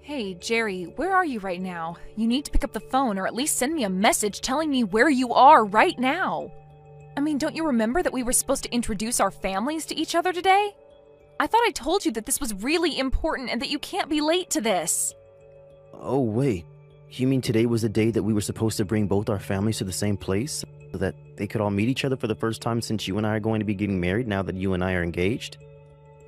Hey, Jerry, where are you right now? You need to pick up the phone or at least send me a message telling me where you are right now. I mean, don't you remember that we were supposed to introduce our families to each other today? I thought I told you that this was really important and that you can't be late to this. Oh, wait. You mean today was the day that we were supposed to bring both our families to the same place so that they could all meet each other for the first time since you and I are going to be getting married now that you and I are engaged?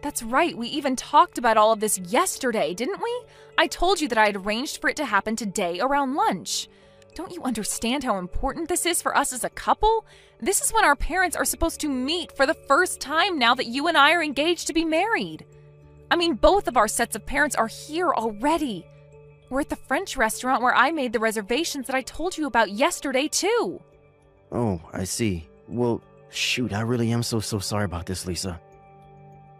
That's right, we even talked about all of this yesterday, didn't we? I told you that I had arranged for it to happen today around lunch. Don't you understand how important this is for us as a couple? This is when our parents are supposed to meet for the first time now that you and I are engaged to be married. I mean, both of our sets of parents are here already. We're at the French restaurant where I made the reservations that I told you about yesterday, too. Oh, I see. Well, shoot, I really am so sorry about this, Lisa.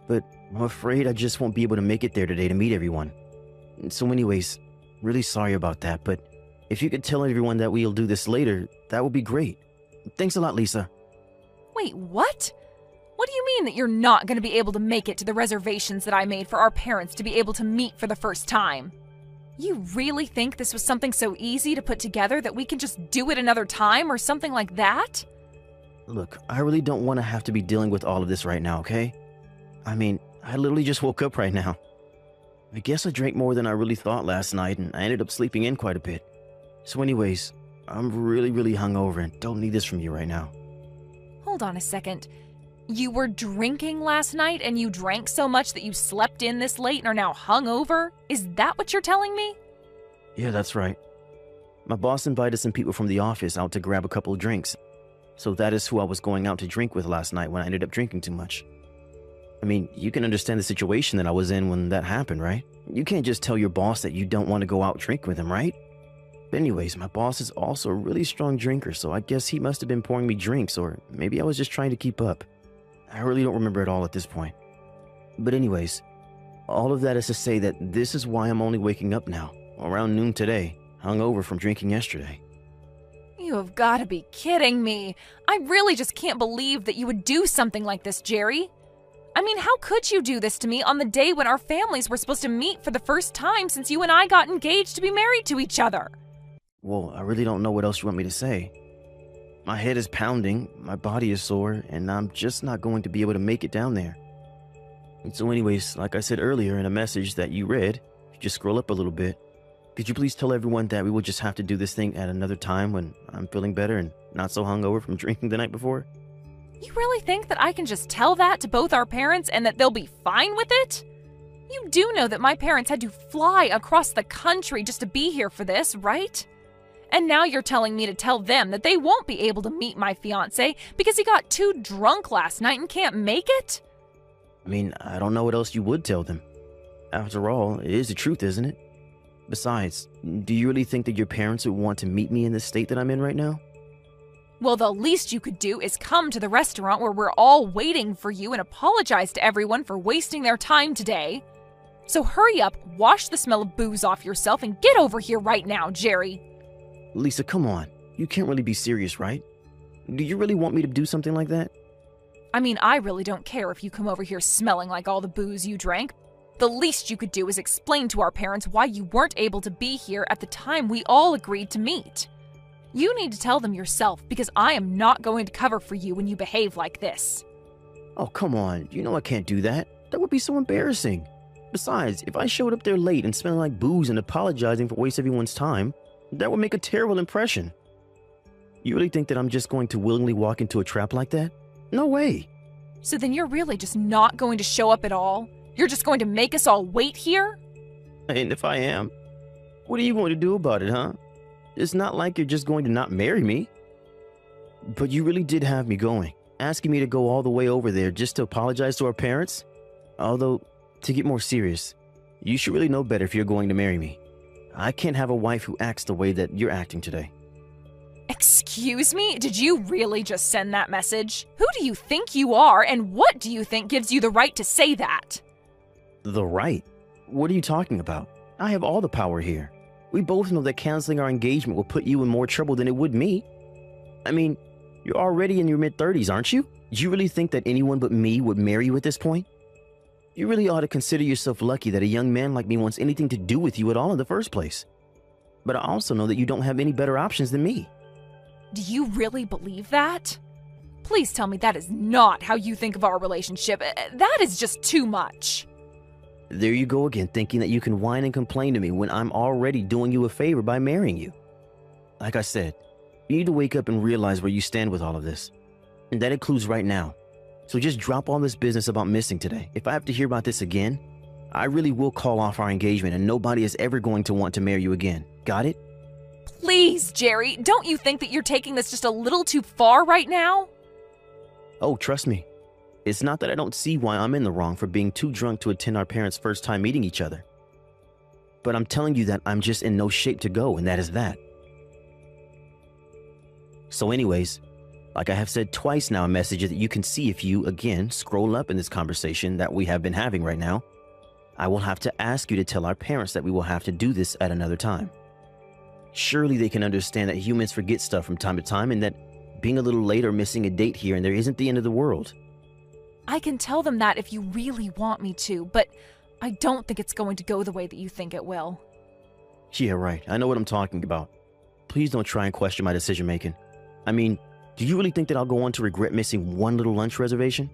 But I'm afraid I just won't be able to make it there today to meet everyone. So anyways, really sorry about that, but if you could tell everyone that we'll do this later, that would be great. Thanks a lot, Lisa. Wait, what? What do you mean that you're not going to be able to make it to the reservations that I made for our parents to be able to meet for the first time? You really think this was something so easy to put together that we can just do it another time or something like that? Look, I really don't want to have to be dealing with all of this right now, okay? I mean, I literally just woke up right now. I guess I drank more than I really thought last night, and I ended up sleeping in quite a bit. So anyways, I'm really hungover and don't need this from you right now. Hold on a second. You were drinking last night and you drank so much that you slept in this late and are now hungover? Is that what you're telling me? Yeah, that's right. My boss invited some people from the office out to grab a couple of drinks. So that is who I was going out to drink with last night when I ended up drinking too much. I mean, you can understand the situation that I was in when that happened, right? You can't just tell your boss that you don't want to go out drink with him, right? But anyways, my boss is also a really strong drinker, so I guess he must have been pouring me drinks, or maybe I was just trying to keep up. I really don't remember it all at this point. But anyways, all of that is to say that this is why I'm only waking up now, around noon today, hungover from drinking yesterday. You have got to be kidding me. I really just can't believe that you would do something like this, Jerry. I mean, how could you do this to me on the day when our families were supposed to meet for the first time since you and I got engaged to be married to each other? Well, I really don't know what else you want me to say. My head is pounding, my body is sore, and I'm just not going to be able to make it down there. And so anyways, like I said earlier in a message that you read, if you just scroll up a little bit, could you please tell everyone that we will just have to do this thing at another time when I'm feeling better and not so hungover from drinking the night before? You really think that I can just tell that to both our parents and that they'll be fine with it? You do know that my parents had to fly across the country just to be here for this, right? And now you're telling me to tell them that they won't be able to meet my fiance because he got too drunk last night and can't make it? I mean, I don't know what else you would tell them. After all, it is the truth, isn't it? Besides, do you really think that your parents would want to meet me in the state that I'm in right now? Well, the least you could do is come to the restaurant where we're all waiting for you and apologize to everyone for wasting their time today. So hurry up, wash the smell of booze off yourself, and get over here right now, Jerry. Lisa, come on. You can't really be serious, right? Do you really want me to do something like that? I mean, I really don't care if you come over here smelling like all the booze you drank. The least you could do is explain to our parents why you weren't able to be here at the time we all agreed to meet. You need to tell them yourself because I am not going to cover for you when you behave like this. Oh, come on. You know I can't do that. That would be so embarrassing. Besides, if I showed up there late and smelling like booze and apologizing for wasting everyone's time, that would make a terrible impression. You really think that I'm just going to willingly walk into a trap like that? No way. So then you're really just not going to show up at all? You're just going to make us all wait here? And if I am, what are you going to do about it, huh? It's not like you're just going to not marry me. But you really did have me going, asking me to go all the way over there just to apologize to our parents? Although, to get more serious, you should really know better if you're going to marry me. I can't have a wife who acts the way that you're acting today. Excuse me? Did you really just send that message? Who do you think you are, and what do you think gives you the right to say that? The right? What are you talking about? I have all the power here. We both know that canceling our engagement will put you in more trouble than it would me. I mean, you're already in your mid-30s, aren't you? Do you really think that anyone but me would marry you at this point? You really ought to consider yourself lucky that a young man like me wants anything to do with you at all in the first place. But I also know that you don't have any better options than me. Do you really believe that? Please tell me that is not how you think of our relationship. That is just too much. There you go again, thinking that you can whine and complain to me when I'm already doing you a favor by marrying you. Like I said, you need to wake up and realize where you stand with all of this. And that includes right now. So just drop all this business about missing today. If I have to hear about this again, I really will call off our engagement and nobody is ever going to want to marry you again. Got it? Please, Jerry, don't you think that you're taking this just a little too far right now? Oh, trust me. It's not that I don't see why I'm in the wrong for being too drunk to attend our parents' first time meeting each other. But I'm telling you that I'm just in no shape to go, and that is that. So anyways, like I have said twice now in messages that you can see if you, again, scroll up in this conversation that we have been having right now, I will have to ask you to tell our parents that we will have to do this at another time. Surely they can understand that humans forget stuff from time to time and that being a little late or missing a date here and there isn't the end of the world. I can tell them that if you really want me to, but I don't think it's going to go the way that you think it will. Yeah, right. I know what I'm talking about. Please don't try and question my decision making. I mean, do you really think that I'll go on to regret missing one little lunch reservation?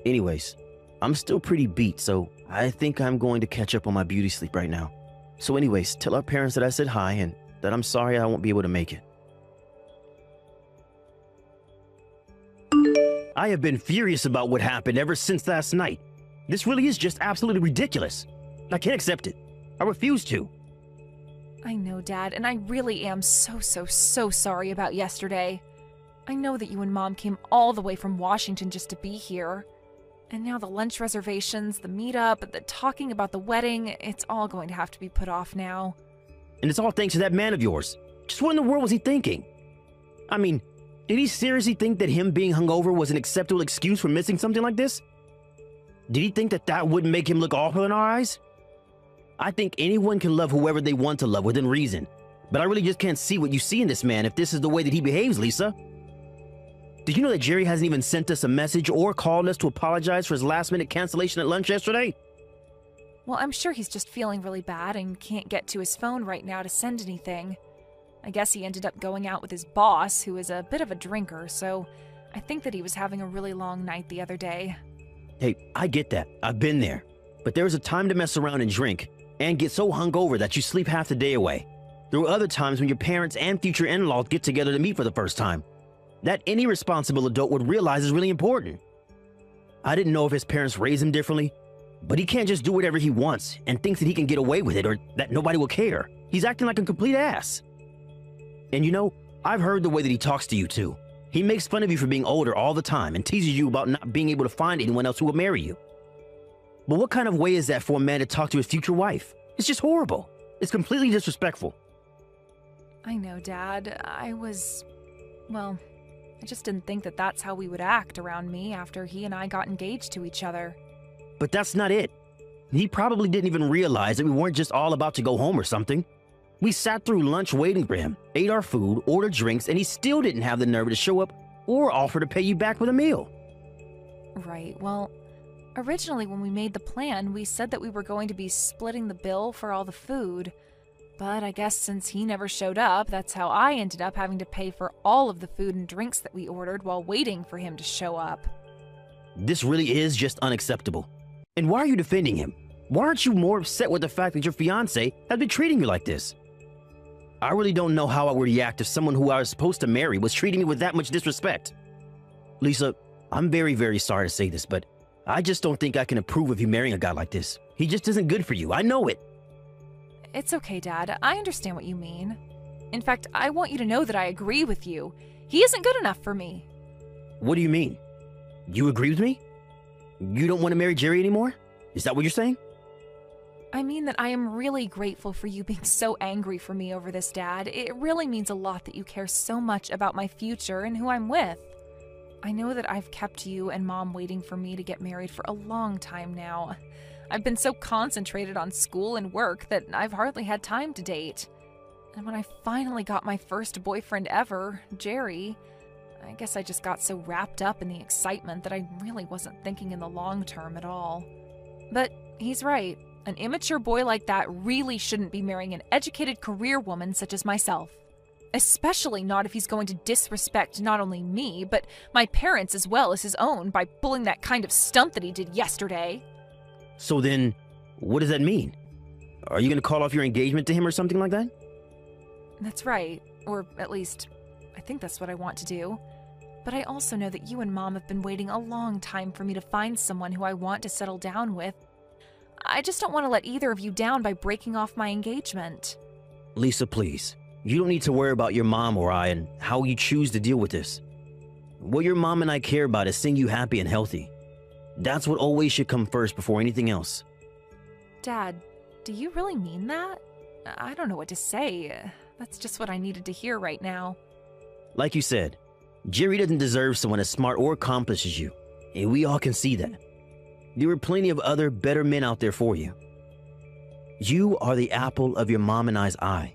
Anyways, I'm still pretty beat, so I think I'm going to catch up on my beauty sleep right now. So anyways, tell our parents that I said hi and that I'm sorry I won't be able to make it. I have been furious about what happened ever since last night. This really is just absolutely ridiculous. I can't accept it. I refuse to. I know, Dad, and I really am so sorry about yesterday. I know that you and Mom came all the way from Washington just to be here. And now the lunch reservations, the meetup, the talking about the wedding, it's all going to have to be put off now. And it's all thanks to that man of yours. Just what in the world was he thinking? I mean, did he seriously think that him being hungover was an acceptable excuse for missing something like this? Did he think that that wouldn't make him look awful in our eyes? I think anyone can love whoever they want to love within reason. But I really just can't see what you see in this man if this is the way that he behaves, Lisa. Did you know that Jerry hasn't even sent us a message or called us to apologize for his last-minute cancellation at lunch yesterday? Well, I'm sure he's just feeling really bad and can't get to his phone right now to send anything. I guess he ended up going out with his boss, who is a bit of a drinker, so I think that he was having a really long night the other day. Hey, I get that. I've been there. But there's a time to mess around and drink, and get so hungover that you sleep half the day away. There are other times when your parents and future in-laws get together to meet for the first time. That any responsible adult would realize is really important. I didn't know if his parents raised him differently, but he can't just do whatever he wants and thinks that he can get away with it or that nobody will care. He's acting like a complete ass. And you know, I've heard the way that he talks to you too. He makes fun of you for being older all the time and teases you about not being able to find anyone else who will marry you. But what kind of way is that for a man to talk to his future wife? It's just horrible. It's completely disrespectful. I know, Dad. Well, I just didn't think that that's how we would act around me after he and I got engaged to each other. But that's not it. He probably didn't even realize that we weren't just all about to go home or something. We sat through lunch waiting for him, ate our food, ordered drinks, and he still didn't have the nerve to show up or offer to pay you back with a meal. Right, well, originally when we made the plan, we said that we were going to be splitting the bill for all the food. But I guess since he never showed up, that's how I ended up having to pay for all of the food and drinks that we ordered while waiting for him to show up. This really is just unacceptable. And why are you defending him? Why aren't you more upset with the fact that your fiance has been treating you like this? I really don't know how I would react if someone who I was supposed to marry was treating me with that much disrespect. Lisa, I'm very sorry to say this, but I just don't think I can approve of you marrying a guy like this. He just isn't good for you. I know it. It's okay, Dad. I understand what you mean. In fact, I want you to know that I agree with you. He isn't good enough for me. What do you mean? You agree with me? You don't want to marry Jerry anymore? Is that what you're saying? I mean that I am really grateful for you being so angry for me over this, Dad. It really means a lot that you care so much about my future and who I'm with. I know that I've kept you and Mom waiting for me to get married for a long time now. I've been so concentrated on school and work that I've hardly had time to date. And when I finally got my first boyfriend ever, Jerry, I guess I just got so wrapped up in the excitement that I really wasn't thinking in the long term at all. But he's right. An immature boy like that really shouldn't be marrying an educated career woman such as myself. Especially not if he's going to disrespect not only me, but my parents as well as his own by pulling that kind of stunt that he did yesterday. So then, what does that mean? Are you going to call off your engagement to him or something like that? That's right. Or at least, I think that's what I want to do. But I also know that you and Mom have been waiting a long time for me to find someone who I want to settle down with. I just don't want to let either of you down by breaking off my engagement. Lisa, please. You don't need to worry about your mom or I and how you choose to deal with this. What your mom and I care about is seeing you happy and healthy. That's what always should come first before anything else. Dad, do you really mean that? I don't know what to say. That's just what I needed to hear right now. Like you said, Jerry doesn't deserve someone as smart or accomplished as you, and we all can see that. There are plenty of other, better men out there for you. You are the apple of your mom and I's eye.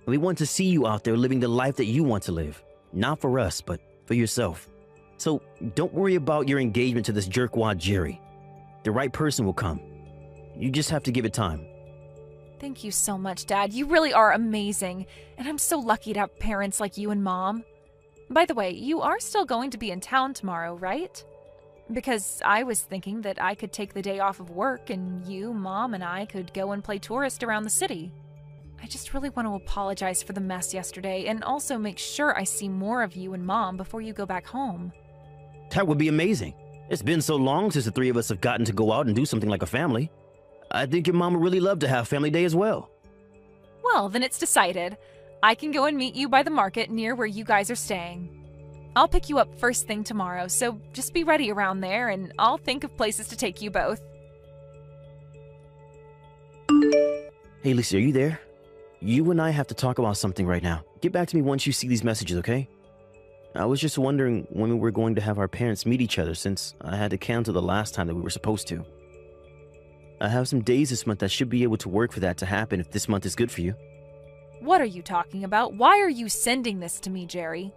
We want to see you out there living the life that you want to live. Not for us, but for yourself. So don't worry about your engagement to this jerkwad Jerry. The right person will come. You just have to give it time. Thank you so much, Dad. You really are amazing. And I'm so lucky to have parents like you and Mom. By the way, you are still going to be in town tomorrow, right? Because I was thinking that I could take the day off of work and you, Mom, and I could go and play tourist around the city. I just really want to apologize for the mess yesterday and also make sure I see more of you and Mom before you go back home. That would be amazing. It's been so long since the three of us have gotten to go out and do something like a family. I think your mom would really love to have family day as well. Well, then it's decided. I can go and meet you by the market near where you guys are staying. I'll pick you up first thing tomorrow, so just be ready around there and I'll think of places to take you both. Hey, Lisa, are you there? You and I have to talk about something right now. Get back to me once you see these messages, okay? I was just wondering when we were going to have our parents meet each other since I had to cancel the last time that we were supposed to. I have some days this month that should be able to work for that to happen if this month is good for you. What are you talking about? Why are you sending this to me, Jerry?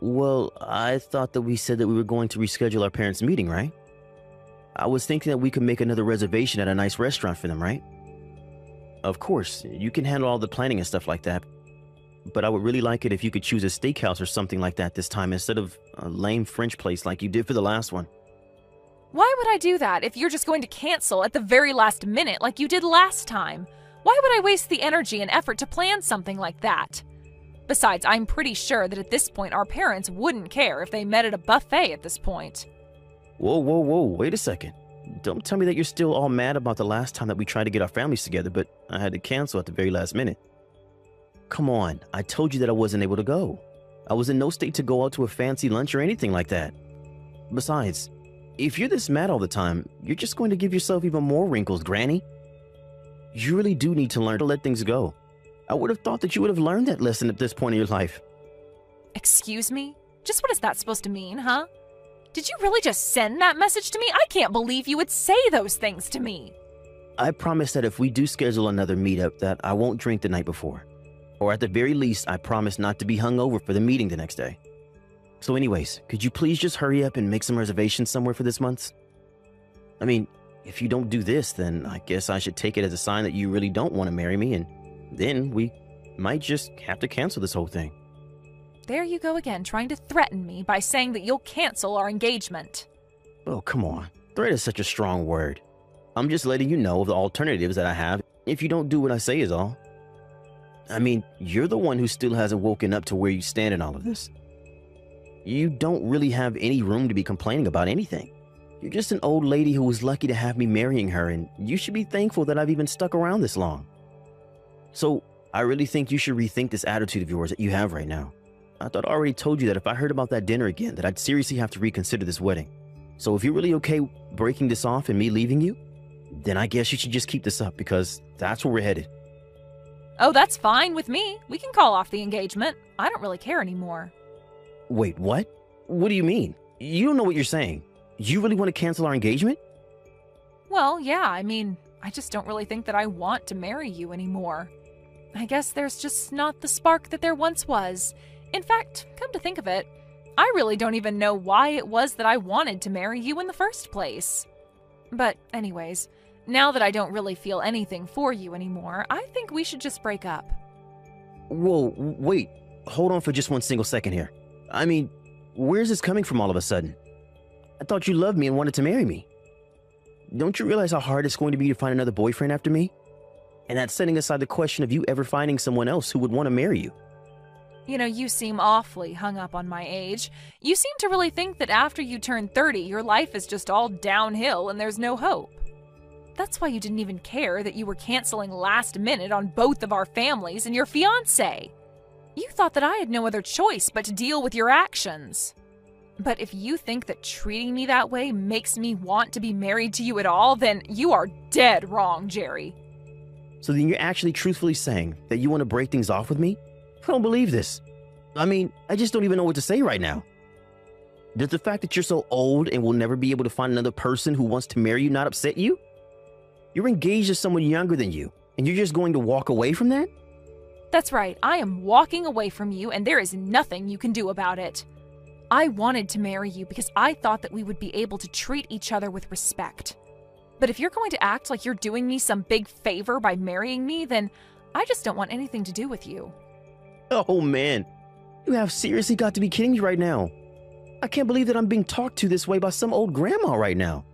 Well, I thought that we said that we were going to reschedule our parents' meeting, right? I was thinking that we could make another reservation at a nice restaurant for them, right? Of course, you can handle all the planning and stuff like that. But I would really like it if you could choose a steakhouse or something like that this time instead of a lame French place like you did for the last one. Why would I do that if you're just going to cancel at the very last minute like you did last time? Why would I waste the energy and effort to plan something like that? Besides, I'm pretty sure that at this point our parents wouldn't care if they met at a buffet at this point. Whoa, wait a second. Don't tell me that you're still all mad about the last time that we tried to get our families together, but I had to cancel at the very last minute. Come on, I told you that I wasn't able to go. I was in no state to go out to a fancy lunch or anything like that. Besides, if you're this mad all the time, you're just going to give yourself even more wrinkles, Granny. You really do need to learn to let things go. I would have thought that you would have learned that lesson at this point in your life. Excuse me? Just what is that supposed to mean, huh? Did you really just send that message to me? I can't believe you would say those things to me. I promise that if we do schedule another meetup that I won't drink the night before. Or at the very least, I promise not to be hungover for the meeting the next day. So anyways, could you please just hurry up and make some reservations somewhere for this month? I mean, if you don't do this, then I guess I should take it as a sign that you really don't want to marry me, and then we might just have to cancel this whole thing. There you go again, trying to threaten me by saying that you'll cancel our engagement. Oh, come on. Threat is such a strong word. I'm just letting you know of the alternatives that I have if you don't do what I say is all. I mean, you're the one who still hasn't woken up to where you stand in all of this. You don't really have any room to be complaining about anything. You're just an old lady who was lucky to have me marrying her, and you should be thankful that I've even stuck around this long. So, I really think you should rethink this attitude of yours that you have right now. I thought I already told you that if I heard about that dinner again, that I'd seriously have to reconsider this wedding. So if you're really okay breaking this off and me leaving you, then I guess you should just keep this up because that's where we're headed. Oh, that's fine with me. We can call off the engagement. I don't really care anymore. Wait, what? What do you mean? You don't know what you're saying. You really want to cancel our engagement? Well, yeah, I mean, I just don't really think that I want to marry you anymore. I guess there's just not the spark that there once was. In fact, come to think of it, I really don't even know why it was that I wanted to marry you in the first place. But anyways, now that I don't really feel anything for you anymore, I think we should just break up. Whoa, wait. Hold on for just one single second here. I mean, where's this coming from all of a sudden? I thought you loved me and wanted to marry me. Don't you realize how hard it's going to be to find another boyfriend after me? And that's setting aside the question of you ever finding someone else who would want to marry you. You know, you seem awfully hung up on my age. You seem to really think that after you turn 30, your life is just all downhill and there's no hope. That's why you didn't even care that you were canceling last minute on both of our families and your fiance. You thought that I had no other choice but to deal with your actions. But if you think that treating me that way makes me want to be married to you at all, then you are dead wrong, Jerry. So then you're actually truthfully saying that you want to break things off with me? I don't believe this. I mean, I just don't even know what to say right now. Does the fact that you're so old and will never be able to find another person who wants to marry you not upset you? You're engaged to someone younger than you, and you're just going to walk away from that? That's right, I am walking away from you, and there is nothing you can do about it. I wanted to marry you because I thought that we would be able to treat each other with respect. But if you're going to act like you're doing me some big favor by marrying me, then I just don't want anything to do with you. Oh man, you have seriously got to be kidding me right now. I can't believe that I'm being talked to this way by some old grandma right now.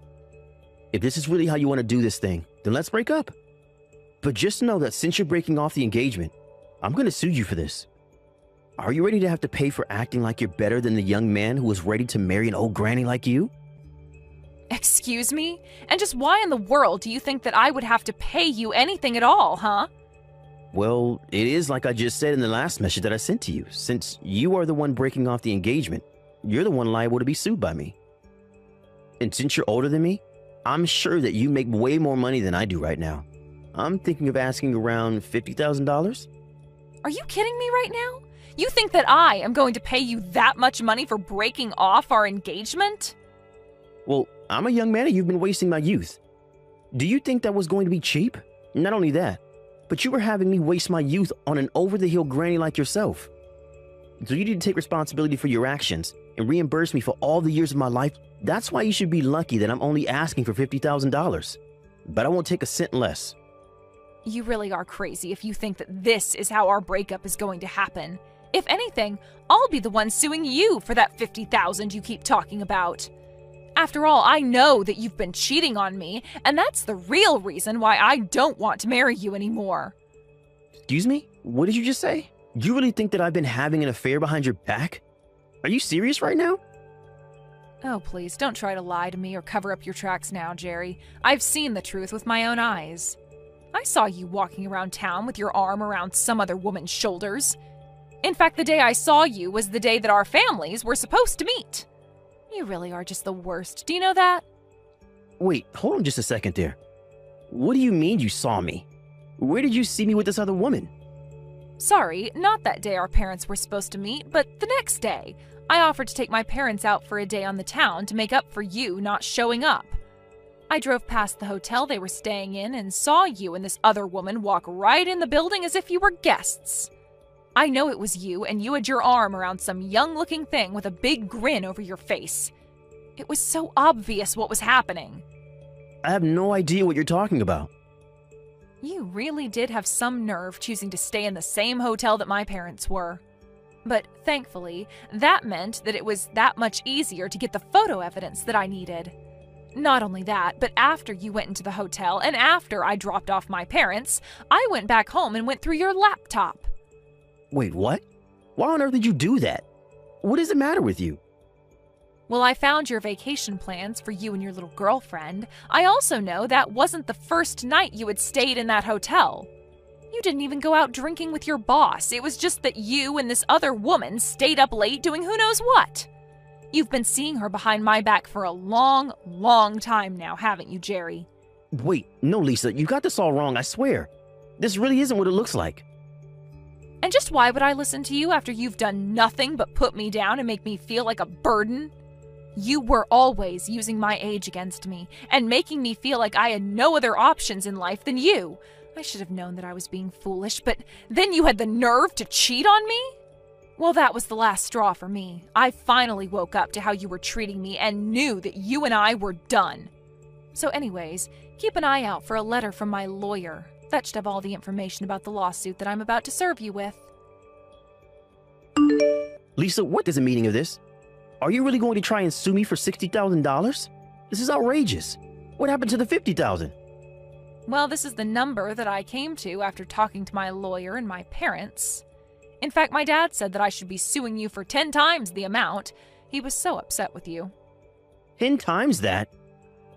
If this is really how you want to do this thing, then let's break up. But just know that since you're breaking off the engagement, I'm going to sue you for this. Are you ready to have to pay for acting like you're better than the young man who was ready to marry an old granny like you? Excuse me? And just why in the world do you think that I would have to pay you anything at all, huh? Well, it is like I just said in the last message that I sent to you. Since you are the one breaking off the engagement, you're the one liable to be sued by me. And since you're older than me, I'm sure that you make way more money than I do right now. I'm thinking of asking around $50,000. Are you kidding me right now? You think that I am going to pay you that much money for breaking off our engagement? Well, I'm a young man and you've been wasting my youth. Do you think that was going to be cheap? Not only that, but you were having me waste my youth on an over-the-hill granny like yourself. So you need to take responsibility for your actions and reimburse me for all the years of my life. That's why you should be lucky that I'm only asking for $50,000. But I won't take a cent less. You really are crazy if you think that this is how our breakup is going to happen. If anything, I'll be the one suing you for that $50,000 you keep talking about. After all, I know that you've been cheating on me, and that's the real reason why I don't want to marry you anymore. Excuse me? What did you just say? You really think that I've been having an affair behind your back? Are you serious right now? Oh, please, don't try to lie to me or cover up your tracks now, Jerry. I've seen the truth with my own eyes. I saw you walking around town with your arm around some other woman's shoulders. In fact, the day I saw you was the day that our families were supposed to meet. You really are just the worst. Do you know that? Wait, hold on just a second there. What do you mean you saw me? Where did you see me with this other woman? Sorry, not that day our parents were supposed to meet, but the next day. I offered to take my parents out for a day on the town to make up for you not showing up. I drove past the hotel they were staying in and saw you and this other woman walk right in the building as if you were guests. I know it was you, and you had your arm around some young-looking thing with a big grin over your face. It was so obvious what was happening. I have no idea what you're talking about. You really did have some nerve choosing to stay in the same hotel that my parents were. But thankfully, that meant that it was that much easier to get the photo evidence that I needed. Not only that, but after you went into the hotel and after I dropped off my parents, I went back home and went through your laptop. Wait, what? Why on earth did you do that? What is the matter with you? Well, I found your vacation plans for you and your little girlfriend. I also know that wasn't the first night you had stayed in that hotel. You didn't even go out drinking with your boss. It was just that you and this other woman stayed up late doing who knows what. You've been seeing her behind my back for a long, long time now, haven't you, Jerry? Wait, no, Lisa, you got this all wrong, I swear. This really isn't what it looks like. And just why would I listen to you after you've done nothing but put me down and make me feel like a burden? You were always using my age against me and making me feel like I had no other options in life than you. I should have known that I was being foolish, but then you had the nerve to cheat on me? Well, that was the last straw for me. I finally woke up to how you were treating me and knew that you and I were done. So anyways, keep an eye out for a letter from my lawyer. That should have all the information about the lawsuit that I'm about to serve you with. Lisa, what is the meaning of this? Are you really going to try and sue me for $60,000? This is outrageous. What happened to the $50,000? Well, this is the number that I came to after talking to my lawyer and my parents. In fact, my dad said that I should be suing you for 10 times the amount. He was so upset with you. 10 times that?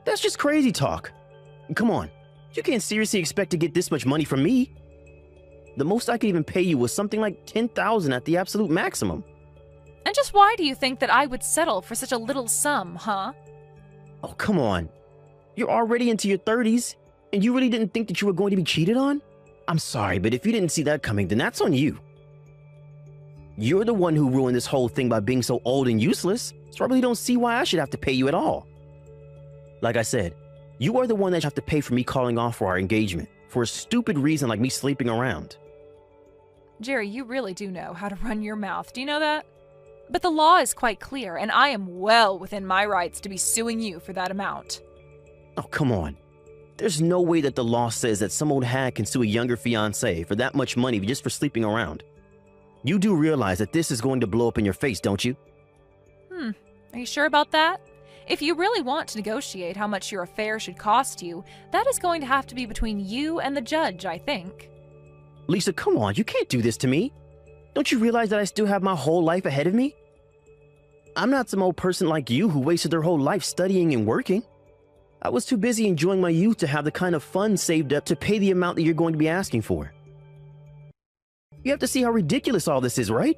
That's just crazy talk. Come on, you can't seriously expect to get this much money from me. The most I could even pay you was something like $10,000 at the absolute maximum. And just why do you think that I would settle for such a little sum, huh? Oh, come on. You're already into your 30s, and you really didn't think that you were going to be cheated on? I'm sorry, but if you didn't see that coming, then that's on you. You're the one who ruined this whole thing by being so old and useless, so I really don't see why I should have to pay you at all. Like I said, you are the one that should have to pay for me calling off for our engagement, for a stupid reason like me sleeping around. Jerry, you really do know how to run your mouth, do you know that? But the law is quite clear, and I am well within my rights to be suing you for that amount. Oh, come on. There's no way that the law says that some old hag can sue a younger fiancé for that much money just for sleeping around. You do realize that this is going to blow up in your face, don't you? Are you sure about that? If you really want to negotiate how much your affair should cost you, that is going to have to be between you and the judge, I think. Lisa, come on, you can't do this to me. Don't you realize that I still have my whole life ahead of me? I'm not some old person like you who wasted their whole life studying and working. I was too busy enjoying my youth to have the kind of funds saved up to pay the amount that you're going to be asking for. You have to see how ridiculous all this is, right?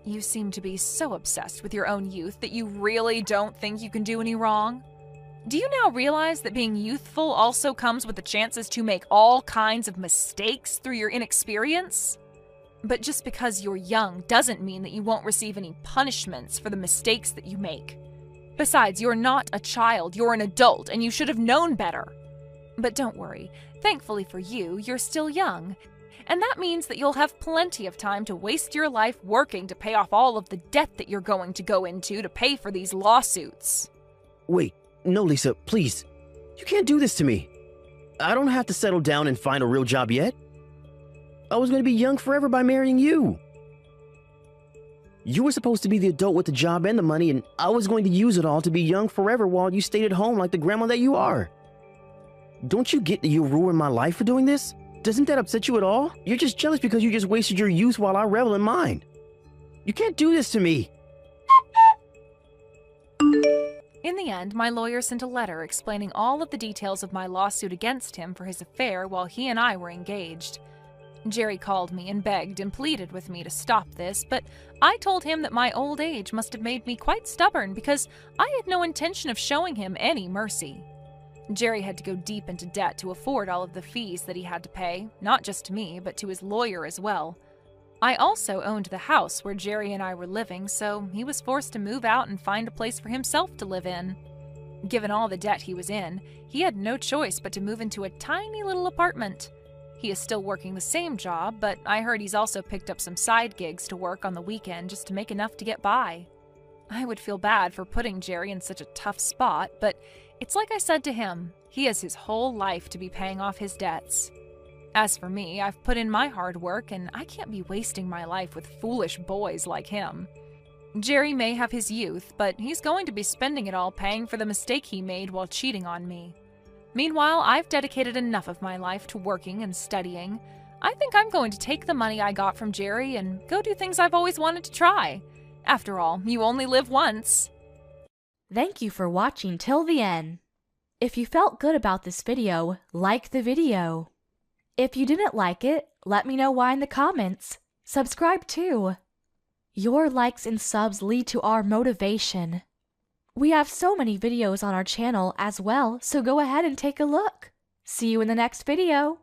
You seem to be so obsessed with your own youth that you really don't think you can do any wrong. Do you now realize that being youthful also comes with the chances to make all kinds of mistakes through your inexperience? But just because you're young doesn't mean that you won't receive any punishments for the mistakes that you make. Besides, you're not a child, you're an adult, and you should have known better. But don't worry, thankfully for you, you're still young. And that means that you'll have plenty of time to waste your life working to pay off all of the debt that you're going to go into to pay for these lawsuits. Wait, no, Lisa, please. You can't do this to me. I don't have to settle down and find a real job yet. I was going to be young forever by marrying you. You were supposed to be the adult with the job and the money, and I was going to use it all to be young forever while you stayed at home like the grandma that you are. Don't you get that you ruined my life for doing this? Doesn't that upset you at all? You're just jealous because you just wasted your youth while I revel in mine. You can't do this to me. In the end, my lawyer sent a letter explaining all of the details of my lawsuit against him for his affair while he and I were engaged. Jerry called me and begged and pleaded with me to stop this, but I told him that my old age must have made me quite stubborn because I had no intention of showing him any mercy. Jerry had to go deep into debt to afford all of the fees that he had to pay, not just to me, but to his lawyer as well. I also owned the house where Jerry and I were living, so he was forced to move out and find a place for himself to live in. Given all the debt he was in, he had no choice but to move into a tiny little apartment. He is still working the same job, but I heard he's also picked up some side gigs to work on the weekend just to make enough to get by. I would feel bad for putting Jerry in such a tough spot, but it's like I said to him, he has his whole life to be paying off his debts. As for me, I've put in my hard work, and I can't be wasting my life with foolish boys like him. Jerry may have his youth, but he's going to be spending it all paying for the mistake he made while cheating on me. Meanwhile, I've dedicated enough of my life to working and studying. I think I'm going to take the money I got from Jerry and go do things I've always wanted to try. After all, you only live once. Thank you for watching till the end. If you felt good about this video, like the video. If you didn't like it, let me know why in the comments. Subscribe too. Your likes and subs lead to our motivation. We have so many videos on our channel as well, so go ahead and take a look. See you in the next video.